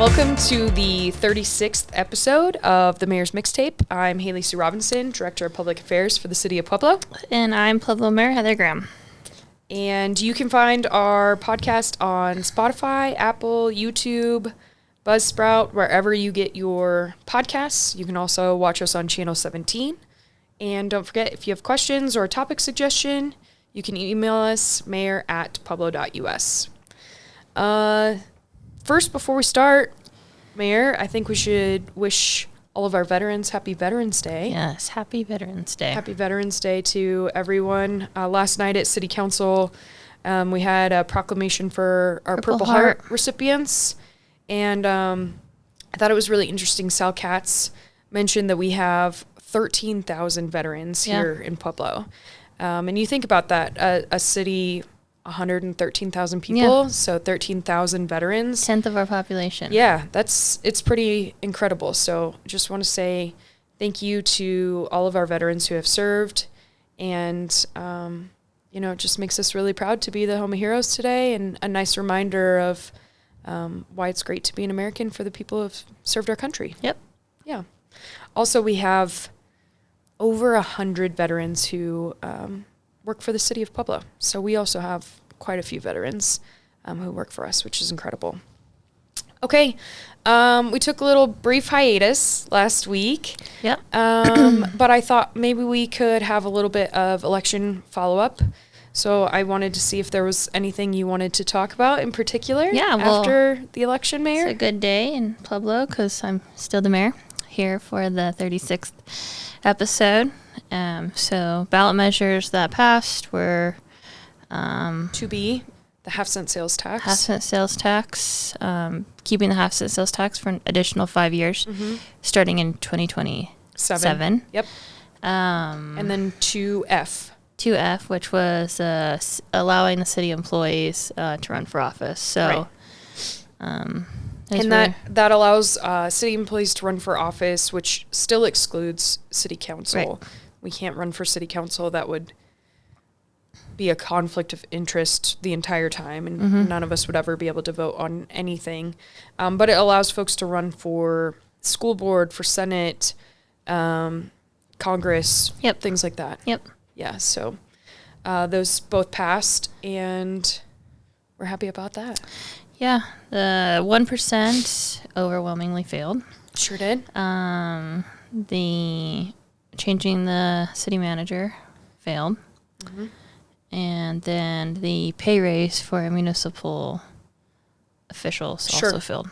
Welcome to the 36th episode of the Mayor's Mixtape. I'm Haley Sue Robinson, Director of Public Affairs for the City of Pueblo. And I'm Pueblo Mayor Heather Graham. And you can find our podcast on Spotify, Apple, YouTube, Buzzsprout, wherever you get your podcasts. You can also watch us on Channel 17. And don't forget, if you have questions or a topic suggestion, you can email us, mayor@pueblo.us. First, before we start, Mayor, I think we should wish all of our veterans Happy Veterans Day. Yes, Happy Veterans Day. Happy Veterans Day to everyone. Last night at City Council, we had a proclamation for our Purple Heart recipients. And I thought it was really interesting. Sal Katz mentioned that we have 13,000 veterans here in Pueblo. And you think about that, a city, 113,000 people, so 13,000 veterans. 10th of our population. Yeah, it's pretty incredible. So just want to say thank you to all of our veterans who have served. And, it just makes us really proud to be the home of heroes today, and a nice reminder of why it's great to be an American for the people who have served our country. Yep. Yeah. Also, we have over 100 veterans who work for the City of Pueblo. So we also have quite a few veterans who work for us, which is incredible. Okay. We took a little brief hiatus last week. Yep. But I thought maybe we could have a little bit of election follow-up. So I wanted to see if there was anything you wanted to talk about in particular after the election, Mayor. It's a good day in Pueblo because I'm still the mayor here for the 36th episode. So ballot measures that passed were to be the half-cent sales tax. Half-cent sales tax, keeping the half-cent sales tax for an additional 5 years, starting in 2027. Yep. And then 2F. 2F, which was allowing the city employees to run for office. So, and that allows city employees to run for office, which still excludes city council. Right. We can't run for city council. That would be a conflict of interest the entire time, and none of us would ever be able to vote on anything. But it allows folks to run for school board, for Senate, Congress, things like that. Yep. Yeah, so those both passed, and we're happy about that. Yeah, the 1% overwhelmingly failed. Sure did. The changing the city manager failed. And then the pay raise for municipal officials also failed.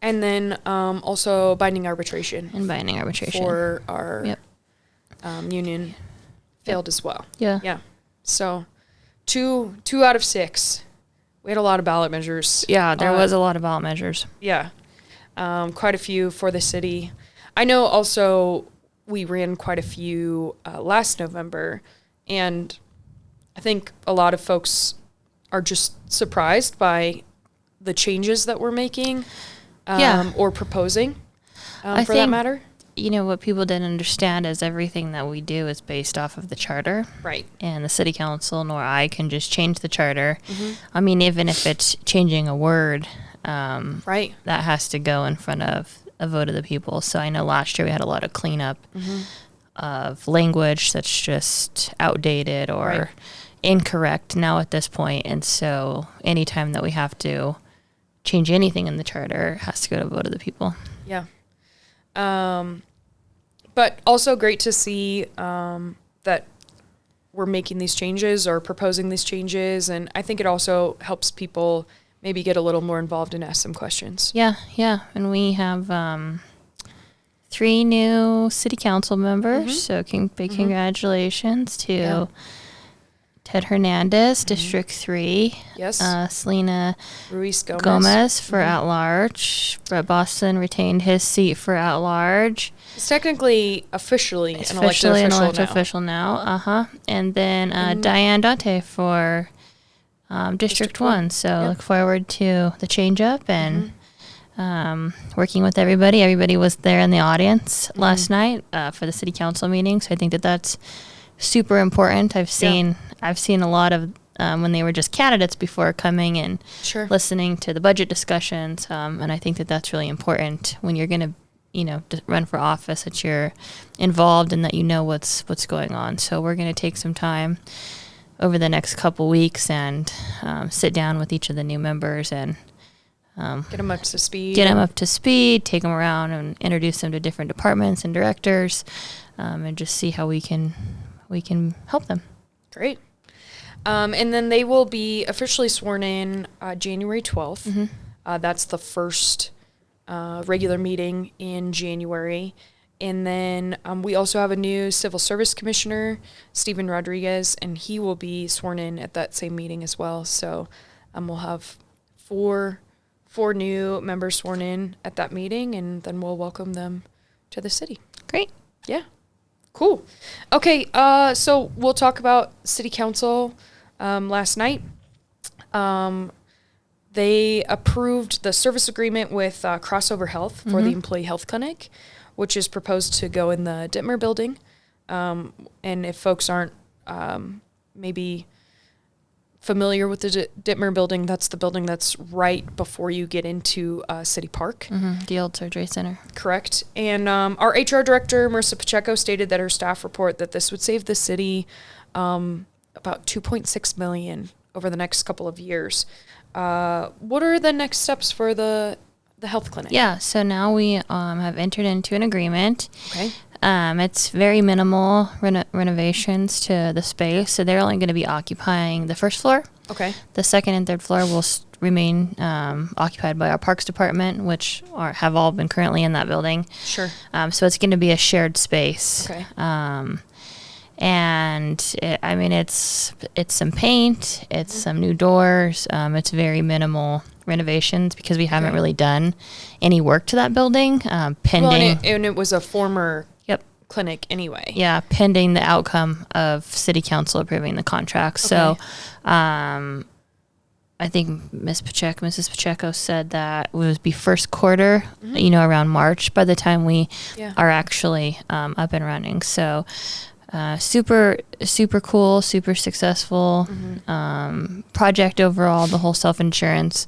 And then also binding arbitration. For our union failed as well. Yeah. Yeah. So 2 out of 6. We had a lot of ballot measures. Yeah, there was a lot of ballot measures. Yeah. Quite a few for the city. I know also we ran quite a few last November, and I think a lot of folks are just surprised by the changes that we're making or proposing for that matter. What people didn't understand is everything that we do is based off of the charter. Right. And the city council nor I can just change the charter. I mean, even if it's changing a word, that has to go in front of a vote of the people. So I know last year we had a lot of cleanup of language that's just outdated or incorrect now at this point. And so anytime that we have to change anything in the charter, it has to go to a vote of the people. Yeah. But also great to see that we're making these changes or proposing these changes. And I think it also helps people maybe get a little more involved and ask some questions. Yeah. And we have 3 new city council members. So big congratulations to Ted Hernandez, District 3. Yes. Selena Ruiz Gomez for at-large. Brett Boston retained his seat for at-large. It's technically officially an elected official now. And then Diane Dante for District 1. So look forward to the change-up and working with everybody. Everybody was there in the audience last night for the city council meeting. So I think that's super important. I've seen a lot of when they were just candidates before coming and Sure. listening to the budget discussions. And I think that that's really important when you're going to, run for office, that you're involved and that you know what's going on. So we're going to take some time over the next couple weeks and sit down with each of the new members and get them up to speed. Take them around and introduce them to different departments and directors, and just see how we can help them. Great. And then they will be officially sworn in January 12th. Mm-hmm. That's the first regular meeting in January. And then we also have a new civil service commissioner, Steven Rodriguez, and he will be sworn in at that same meeting as well. So we'll have four new members sworn in at that meeting, and then we'll welcome them to the city. Great. Yeah. Cool. Okay, so we'll talk about city council last night. They approved the service agreement with Crossover Health for the employee health clinic, which is proposed to go in the Dittmer building. And if folks aren't maybe familiar with the Dittmer building, that's the building that's right before you get into City Park. Mm-hmm. The old surgery center. Correct. And our HR director, Marissa Pacheco, stated that her staff report that this would save the city about $2.6 million over the next couple of years. What are the next steps for the health clinic? Yeah, so now we have entered into an agreement. Okay. It's very minimal renovations to the space, so they're only going to be occupying the first floor. Okay. The second and third floor will remain occupied by our parks department, which have all been currently in that building. Sure. So it's going to be a shared space. Okay. And it's some paint, it's some new doors. It's very minimal renovations because we haven't really done any work to that building. Pending, and it was a former clinic anyway. Yeah, pending the outcome of city council approving the contract. Okay. So, I think Mrs. Pacheco said that it would be first quarter, around March by the time we are actually up and running. So. Super cool, super successful project overall. The whole self-insurance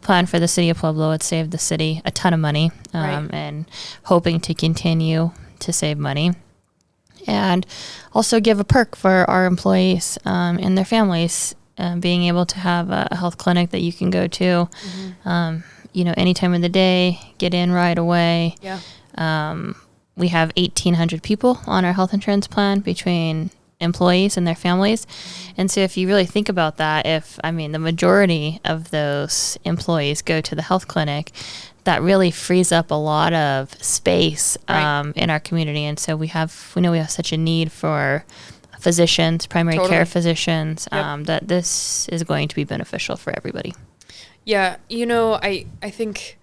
plan for the City of Pueblo, it saved the city a ton of money, and hoping to continue to save money. And also give a perk for our employees and their families, being able to have a health clinic that you can go to, any time of the day, get in right away. Yeah. We have 1,800 people on our health insurance plan between employees and their families. And so if you really think about that, the majority of those employees go to the health clinic, that really frees up a lot of space in our community. And so we know we have such a need for physicians, primary care physicians, that this is going to be beneficial for everybody. Yeah, I think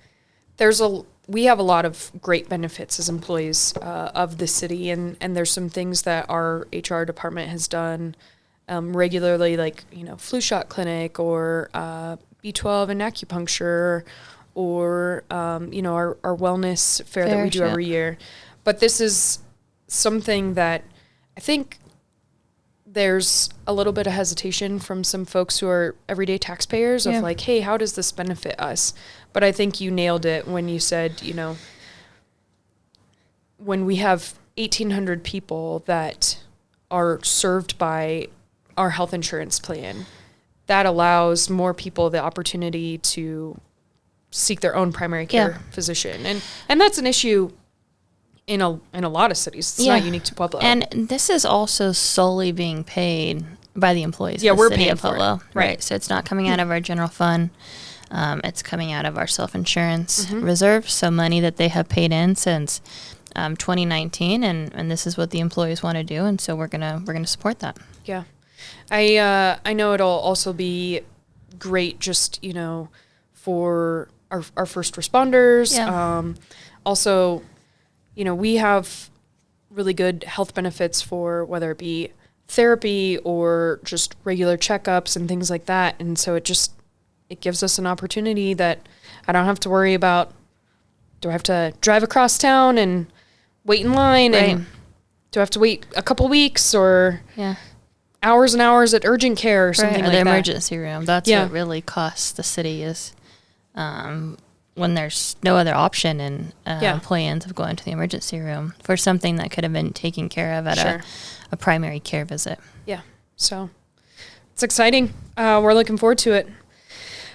we have a lot of great benefits as employees of the city, and there's some things that our HR department has done regularly, like, flu shot clinic or B12 and acupuncture, or, our wellness fair that we do every year. But this is something that I think there's a little bit of hesitation from some folks who are everyday taxpayers of like, hey, how does this benefit us? But I think you nailed it when you said, when we have 1,800 people that are served by our health insurance plan, that allows more people the opportunity to seek their own primary care physician. And that's an issue in a lot of cities. It's not unique to Pueblo. And this is also solely being paid by the employees. Yeah, of the we're City paying of Pueblo. for it. Right. So it's not coming out of our general fund. It's coming out of our self-insurance reserve. So money that they have paid in since 2019, and this is what the employees want to do, and so we're gonna support that. Yeah, I know it'll also be great, just for our first responders. Yeah. Also, we have really good health benefits for whether it be therapy or just regular checkups and things like that, and so it gives us an opportunity that I don't have to worry about, do I have to drive across town and wait in line, and do I have to wait a couple weeks, or hours and hours at urgent care or something like the that. emergency room. That's what really costs the city is when there's no other option and plans of going to the emergency room for something that could have been taken care of at a primary care visit. Yeah. So it's exciting. We're looking forward to it.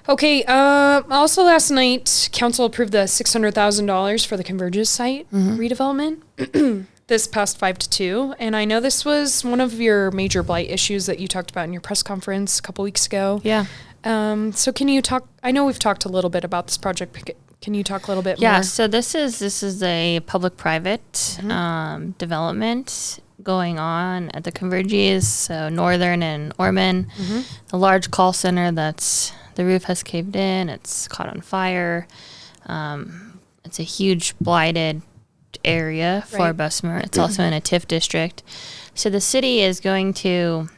Okay. Also last night, council approved the $600,000 for the Convergys site redevelopment. This past 5-2. And I know this was one of your major blight issues that you talked about in your press conference a couple weeks ago. Yeah. So can you talk, I know we've talked a little bit about this project. Can you talk a little bit more? Yeah, so this is a public-private development going on at the Convergys, so Northern and Ormond. A large call center the roof has caved in, it's caught on fire. It's a huge blighted area for Bessemer. It's also in a TIF district. So the city is going to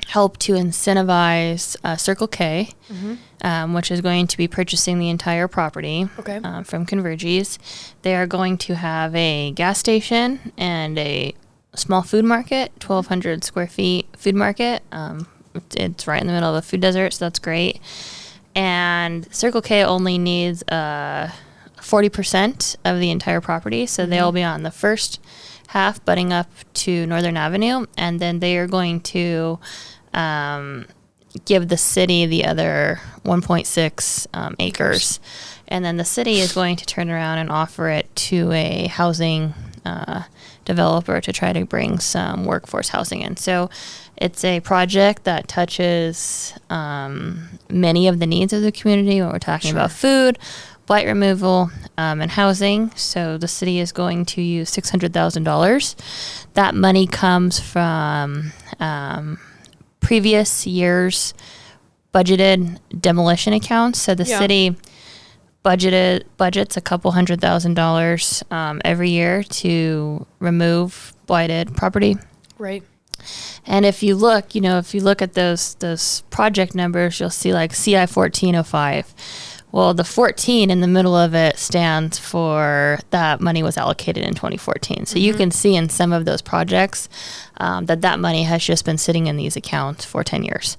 help to incentivize Circle K, which is going to be purchasing the entire property from Convergys. They are going to have a gas station and a small food market, 1,200 square feet food market. It's right in the middle of a food desert, so that's great. And Circle K only needs 40% of the entire property, so they'll be on the first half butting up to Northern Avenue, and then they are going to give the city the other 1.6 acres. And then the city is going to turn around and offer it to a housing developer to try to bring some workforce housing in. So it's a project that touches many of the needs of the community when we're talking about food, blight removal, and housing. So the city is going to use $600,000. That money comes from previous years' budgeted demolition accounts. So the city budgets a couple $100,000 every year to remove blighted property. Right. And if you look at those project numbers, you'll see like CI 1405. Well, the 14 in the middle of it stands for that money was allocated in 2014. So you can see in some of those projects that money has just been sitting in these accounts for 10 years.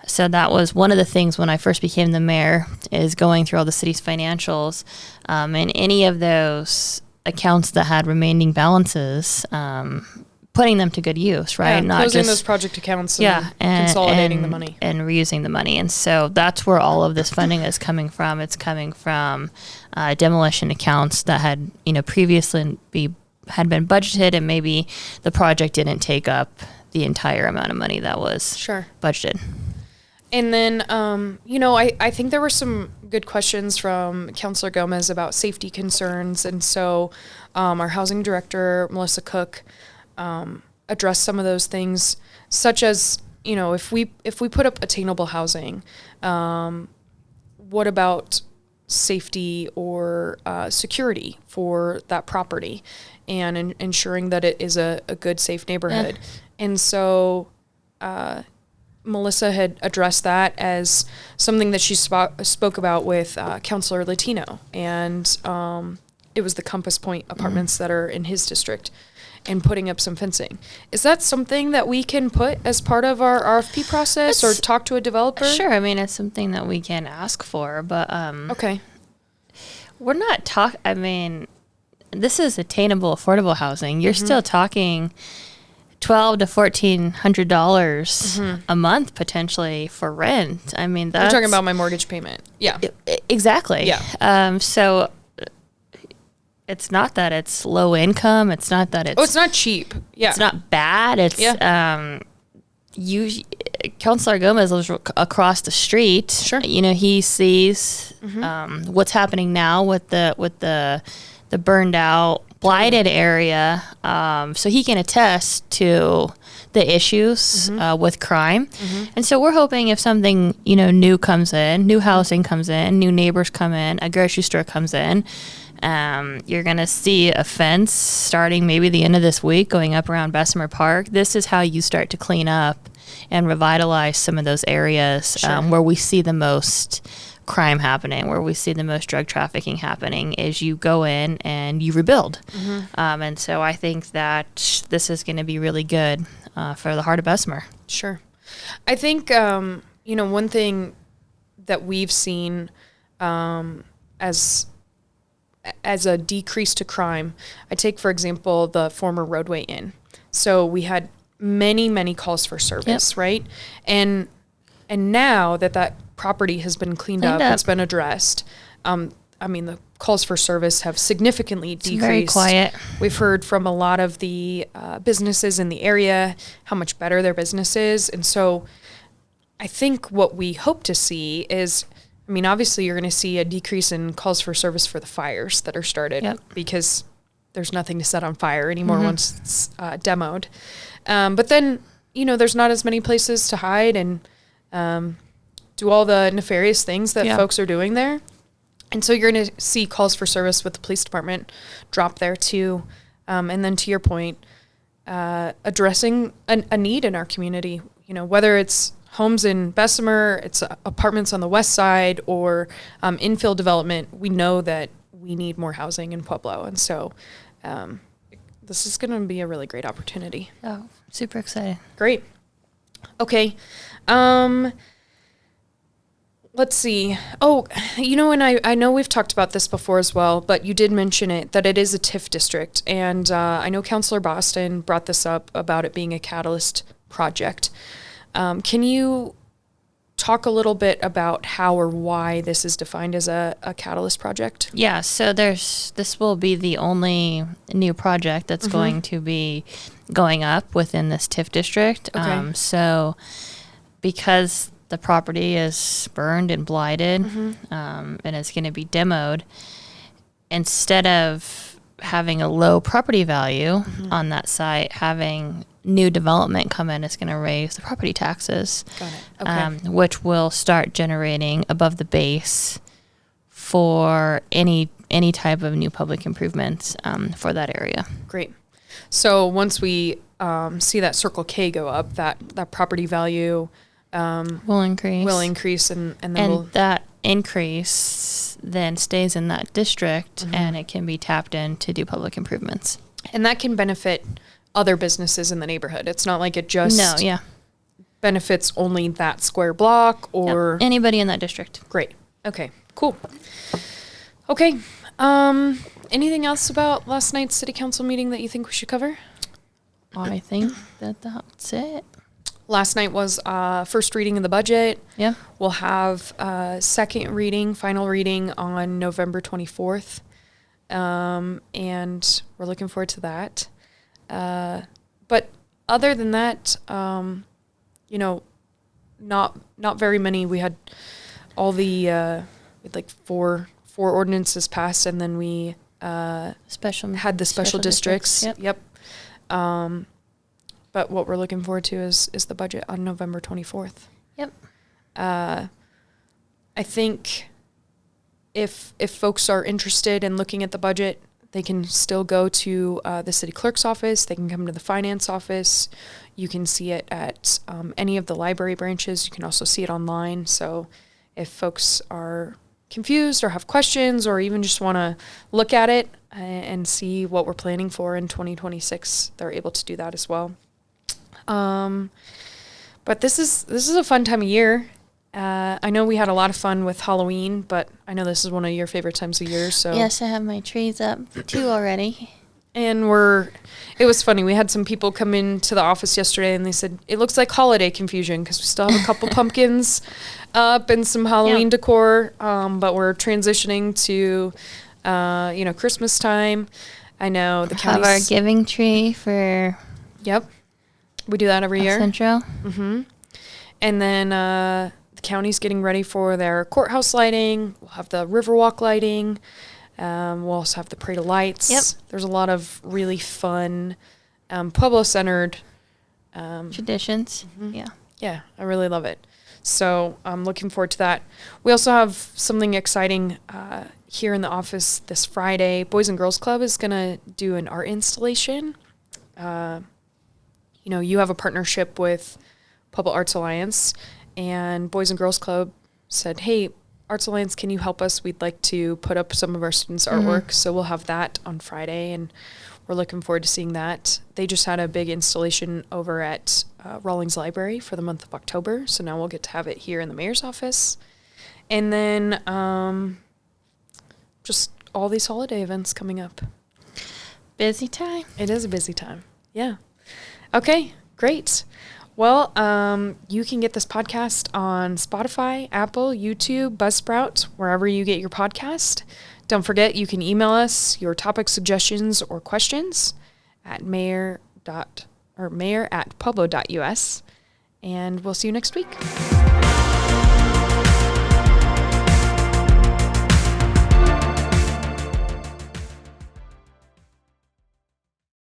So that was one of the things when I first became the mayor, is going through all the city's financials, and any of those accounts that had remaining balances, putting them to good use, right? Not closing those project accounts and consolidating the money. And reusing the money. And so that's where all of this funding is coming from. It's coming from demolition accounts that had, previously had been budgeted, and maybe the project didn't take up the entire amount of money that was budgeted. And then, I think there were some good questions from Councilor Gomez about safety concerns. And so our housing director, Melissa Cook, addressed some of those things, such as, if we put up attainable housing, what about safety or security for that property, and ensuring that it is a good, safe neighborhood. And so Melissa had addressed that as something that she spoke about with Councilor Latino, and it was the Compass Point apartments that are in his district, and putting up some fencing. Is that something that we can put as part of our RFP process, or talk to a developer? Sure. I mean, it's something that we can ask for, but we're not this is attainable, affordable housing. You're still talking $1,200 to $1,400 a month potentially for rent. I mean, I'm talking about my mortgage payment. Yeah, exactly. Yeah. So it's not that it's low income. It's not that it's. Oh, it's not cheap. Yeah. It's not bad. It's Councilor Gomez lives across the street. Sure. He sees what's happening now with the burned out, blighted area, so he can attest to the issues with crime. And so we're hoping if something new comes in, new housing comes in, new neighbors come in, a grocery store comes in, you're going to see a fence starting maybe the end of this week going up around Bessemer Park. This is how you start to clean up and revitalize some of those areas where we see the most crime happening, where we see the most drug trafficking happening, is you go in and you rebuild. And so I think that this is going to be really good for the heart of Bessemer. Sure. I think, one thing that we've seen as a decrease to crime, I take, for example, the former Roadway Inn. So we had many calls for service, right? And now that property has been cleaned up, it's been addressed. The calls for service have significantly decreased. Very quiet. We've heard from a lot of the businesses in the area how much better their business is. And so I think what we hope to see is, obviously you're going to see a decrease in calls for service for the fires that are started because there's nothing to set on fire anymore once it's demoed. But then, there's not as many places to hide and do all the nefarious things that folks are doing there. And so you're going to see calls for service with the police department drop there too. And then to your point, addressing a need in our community, whether it's homes in Bessemer, it's apartments on the west side, or infill development, we know that we need more housing in Pueblo. And so this is going to be a really great opportunity. Oh, super excited. Great. Okay. Let's see. Oh, and I know we've talked about this before as well, but you did mention it, that it is a TIF district. And I know Councilor Boston brought this up about it being a catalyst project. Can you talk a little bit about how or why this is defined as a catalyst project? Yeah, so this will be the only new project that's going to be going up within this TIF district. Okay. So because the property is burned and blighted and it's going to be demoed, instead of having a low property value on that site, having new development come in is going to raise the property taxes. Got it. Okay. Which will start generating above the base for any type of new public improvements for that area. Great. So once we see that Circle K go up, that property value will increase, and then that increase then stays in that district, and it can be tapped in to do public improvements. And that can benefit other businesses in the neighborhood. It's not like it just benefits only that square block or anybody in that district. Great. Okay, cool. Okay. Anything else about last night's city council meeting that you think we should cover? I think that's it. Last night was first reading of the budget. Yeah. We'll have second reading, final reading on November 24th. And we're looking forward to that. But other than that, not very many. We had all the, like four ordinances passed, and then we had the special districts. Yep. But what we're looking forward to is the budget on November 24th. Yep. I think if folks are interested in looking at the budget, they can still go to the city clerk's office. They can come to the finance office. You can see it at any of the library branches. You can also see it online. So if folks are confused or have questions or even just want to look at it and see what we're planning for in 2026, they're able to do that as well. But this is a fun time of year. I know we had a lot of fun with Halloween, but I know this is one of your favorite times of year. So yes, I have my trees up too already. And it was funny. We had some people come into the office yesterday and they said, it looks like holiday confusion because we still have a couple pumpkins up and some Halloween decor. But we're transitioning to, Christmas time. I know the county have our giving tree for. Yep. We do that every year. Central. Mm-hmm. And then the county's getting ready for their courthouse lighting. We'll have the Riverwalk lighting. We'll also have the Parade of Lights. Yep. There's a lot of really fun Pueblo-centered traditions. Mm-hmm. Yeah. Yeah, I really love it. So I'm looking forward to that. We also have something exciting here in the office this Friday. Boys and Girls Club is going to do an art installation. You have a partnership with Pueblo Arts Alliance, and Boys and Girls Club said, hey, Arts Alliance, can you help us? We'd like to put up some of our students' artwork. So we'll have that on Friday, and we're looking forward to seeing that. They just had a big installation over at Rawlings Library for the month of October. So now we'll get to have it here in the mayor's office. And then just all these holiday events coming up. Busy time. It is a busy time. Yeah. Okay, great. Well, you can get this podcast on Spotify, Apple, YouTube, Buzzsprout, wherever you get your podcast. Don't forget, you can email us your topic suggestions or questions at mayor@pueblo.us, and we'll see you next week.